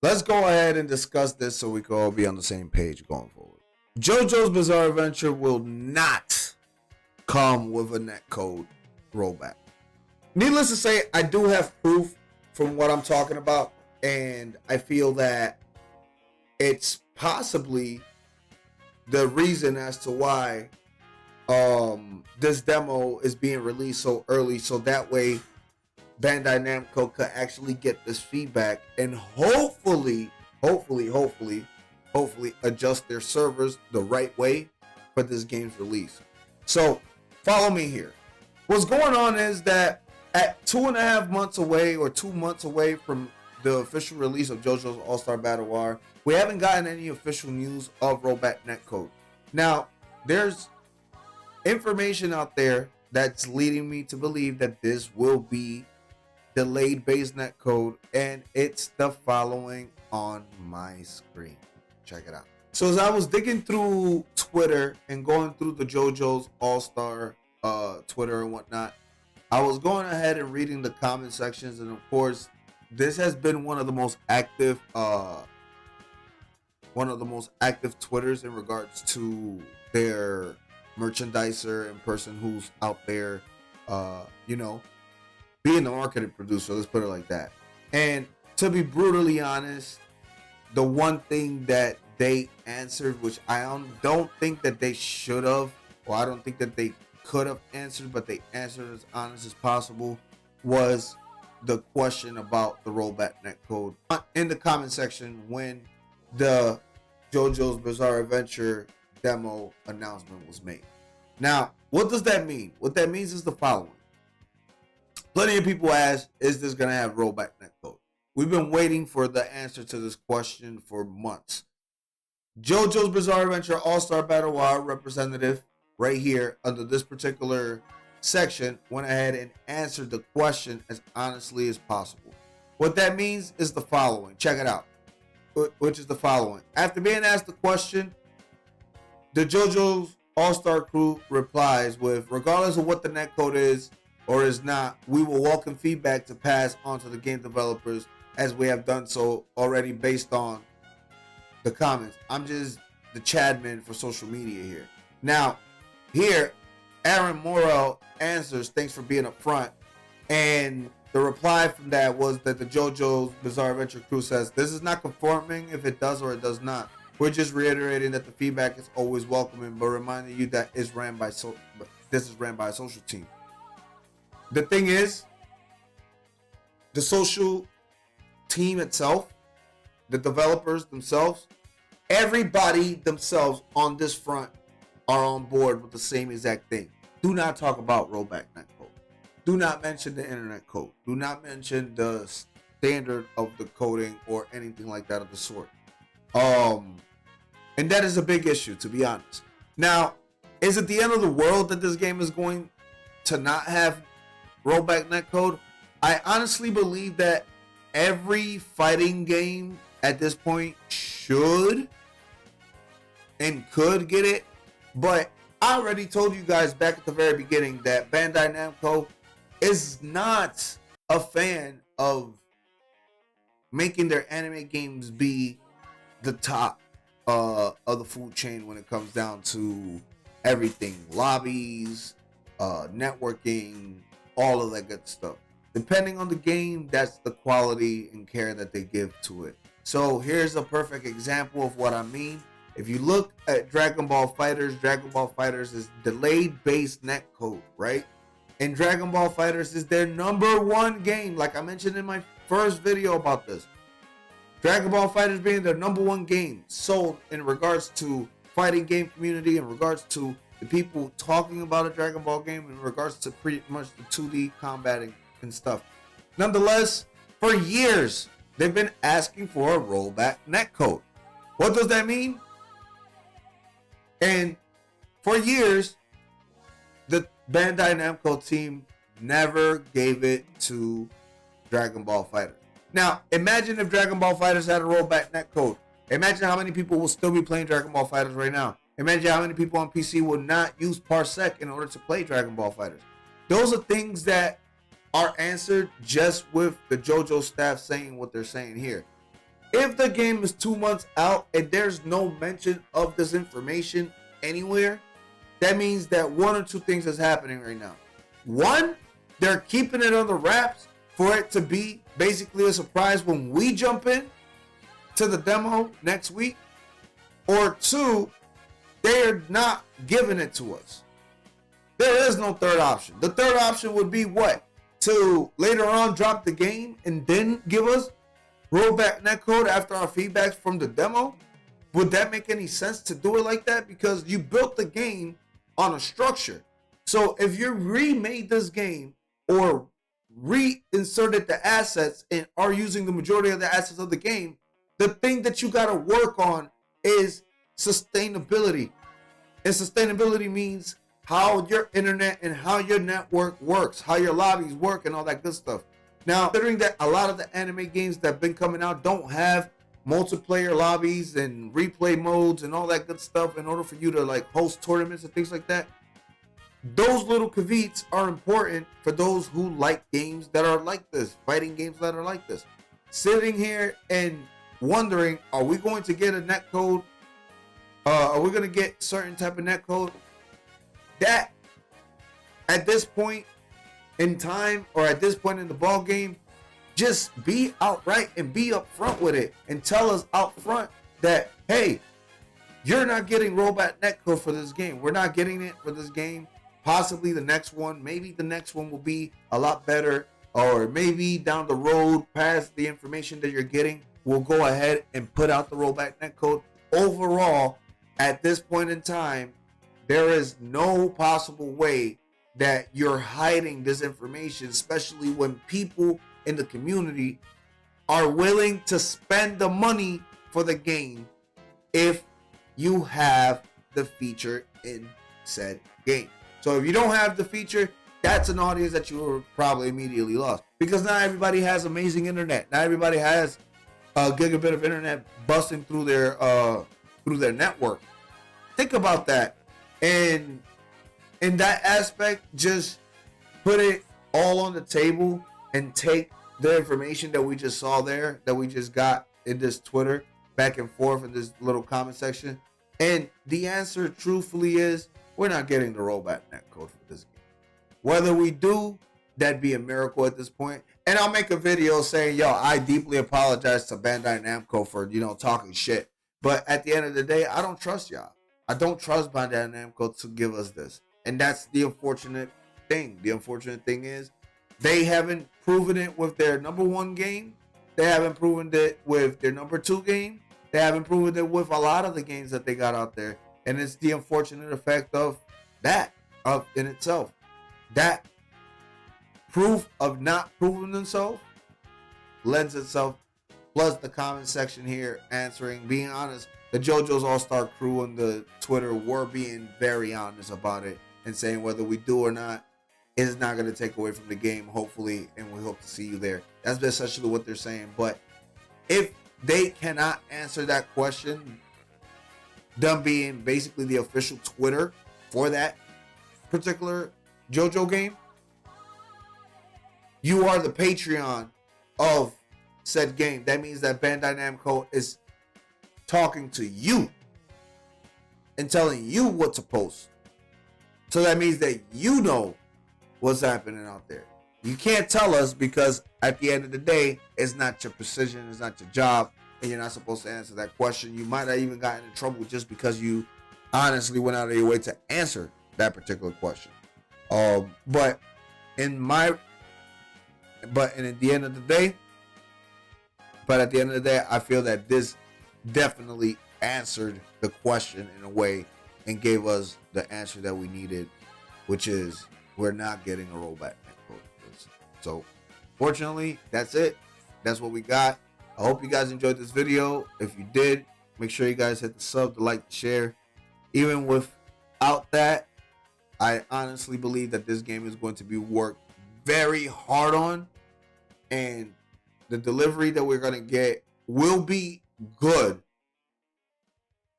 let's go ahead and discuss this so we can all be on the same page going forward. JoJo's Bizarre Adventure will not come with a netcode rollback. Needless to say, I do have proof from what I'm talking about, and I feel that it's possibly the reason as to why this demo is being released so early, so that way Bandai Namco could actually get this feedback and hopefully adjust their servers the right way for this game's release. So follow me here. What's going on is that at 2.5 months away or 2 months away from the official release of JoJo's All-Star Battle War, we haven't gotten any official news of Rollback Netcode. Now, there's information out there that's leading me to believe that this will be delayed base netcode, and it's the following on my screen. Check it out. So as I was digging through Twitter and going through the JoJo's All-Star Twitter and whatnot, I was going ahead and reading the comment sections, and of course, this has been one of the most active Twitters in regards to their merchandiser and person who's out there, being the marketing producer, let's put it like that. And to be brutally honest, the one thing that they answered, which I don't think that they should have, or I don't think that they could have answered, but they answered as honest as possible, was the question about the rollback netcode in the comment section when the JoJo's Bizarre Adventure demo announcement was made. Now, what does that mean? What that means is the following. Plenty of people ask, is this going to have rollback netcode? We've been waiting for the answer to this question for months. JoJo's Bizarre Adventure All-Star Battle War representative right here under this particular section went ahead and answered the question as honestly as possible. What that means is the following. Check it out. Which is the following. After being asked the question, the JoJo's All-Star crew replies with, regardless of what the netcode is or is not, we will welcome feedback to pass on to the game developers as we have done so already based on the comments. I'm just the Chadman for social media here. Now, here, Aaron Morrell answers, thanks for being up front. And the reply from that was that the JoJo's Bizarre Adventure crew says, this is not conforming if it does or it does not. We're just reiterating that the feedback is always welcoming, but reminding you that this is ran by a social team. The thing is, the social team itself, the developers themselves, everybody themselves on this front are on board with the same exact thing. Do not talk about rollback netcode. Do not mention the internet code. Do not mention the standard of the coding or anything like that of the sort. And that is a big issue, to be honest. Now, is it the end of the world that this game is going to not have rollback netcode? I honestly believe that every fighting game at this point should and could get it, but I already told you guys back at the very beginning that Bandai Namco is not a fan of making their anime games be the top of the food chain when it comes down to everything, lobbies, networking, all of that good stuff. Depending on the game, that's the quality and care that they give to it. So here's a perfect example of what I mean. If you look at Dragon Ball FighterZ is delayed base netcode, right? And Dragon Ball FighterZ is their #1 game, like I mentioned in my first video about this. Dragon Ball FighterZ being their #1 game sold in regards to fighting game community, in regards to the people talking about a Dragon Ball game, in regards to pretty much the 2D combating and stuff. Nonetheless, for years, they've been asking for a rollback netcode. What does that mean? And for years, the Bandai Namco team never gave it to Dragon Ball FighterZ. Now, imagine if Dragon Ball FighterZ had a rollback netcode. Imagine how many people will still be playing Dragon Ball FighterZ right now. Imagine how many people on PC will not use Parsec in order to play Dragon Ball FighterZ. Those are things that are answered just with the JoJo staff saying what they're saying here. If the game is 2 months out and there's no mention of this information anywhere, that means that one or two things is happening right now. One, they're keeping it under wraps for it to be basically a surprise when we jump in to the demo next week. Or two, they're not giving it to us. There is no third option. The third option would be what? To later on drop the game and then give us rollback netcode after our feedbacks from the demo? Would that make any sense to do it like that? Because you built the game on a structure. So if you remade this game or reinserted the assets and are using the majority of the assets of the game, the thing that you got to work on is sustainability. And sustainability means how your internet and how your network works, how your lobbies work and all that good stuff. Now, considering that a lot of the anime games that have been coming out don't have multiplayer lobbies and replay modes and all that good stuff in order for you to like host tournaments and things like that, those little caveats are important for those who like games that are like this, fighting games that are like this. Sitting here and wondering, are we going to get a netcode? Are we going to get certain type of netcode? That at this point in time or at this point in the ball game, just be outright and be upfront with it and tell us out front that, hey, you're not getting rollback netcode for this game. We're not getting it for this game. Possibly the next one. Maybe the next one will be a lot better, or maybe down the road past the information that you're getting, we'll go ahead and put out the rollback netcode. Overall, at this point in time, there is no possible way that you're hiding this information, especially when people in the community are willing to spend the money for the game if you have the feature in said game. So if you don't have the feature, that's an audience that you were probably immediately lost, because not everybody has amazing internet. Not everybody has a gigabit of internet busting through their network. Think about that. And in that aspect, just put it all on the table and take the information that we just saw there, that we just got in this Twitter back and forth in this little comment section. And the answer truthfully is, we're not getting the rollback netcode for this game. Whether we do, that'd be a miracle at this point. And I'll make a video saying, yo, I deeply apologize to Bandai Namco for, talking shit. But at the end of the day, I don't trust y'all. I don't trust Bandai Namco to give us this. And that's the unfortunate thing. The unfortunate thing is they haven't proven it with their number one game. They haven't proven it with their number two game. They haven't proven it with a lot of the games that they got out there. And it's the unfortunate effect of that in itself. That proof of not proving themselves lends itself, plus the comment section here answering, being honest. The Jojo'S All-Star crew on the Twitter were being very honest about it and saying whether we do or not is not going to take away from the game, hopefully, and we hope to see you there. That's essentially what they're saying. But if they cannot answer that question, them being basically the official Twitter for that particular JoJo game, you are the Patreon of said game. That means that Bandai Namco is talking to you and telling you what to post. So that means that you know what's happening out there. You can't tell us, because at the end of the day, it's not your precision, it's not your job, and you're not supposed to answer that question. You might have even gotten in trouble just because you honestly went out of your way to answer that particular question. But at the end of the day, I feel that this definitely answered the question in a way and gave us the answer that we needed, which is we're not getting a rollback netcode. So fortunately, that's it. That's what we got. I hope you guys enjoyed this video. If you did, make sure you guys hit the sub, the like, the share. Even without that, I honestly believe that this game is going to be worked very hard on, and the delivery that we're going to get will be good,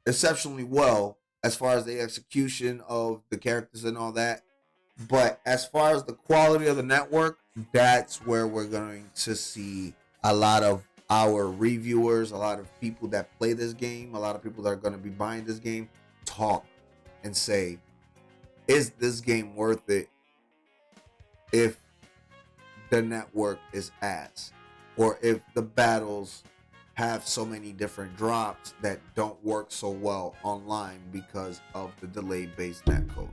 exceptionally well, as far as the execution of the characters and all that. But as far as the quality of the network, that's where we're going to see a lot of our reviewers, a lot of people that play this game, a lot of people that are going to be buying this game, talk and say, is this game worth it if the network is ass, or if the battles have so many different drops that don't work so well online because of the delayed based netcode?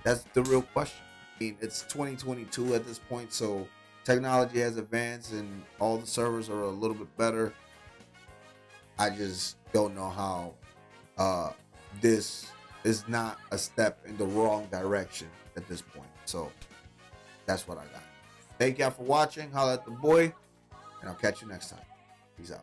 That's the real question. I mean, it's 2022 at this point, so technology has advanced and all the servers are a little bit better. I just don't know how this is not a step in the wrong direction at this point. So that's what I got. Thank y'all for watching. Holla at the boy, and I'll catch you next time. Peace out.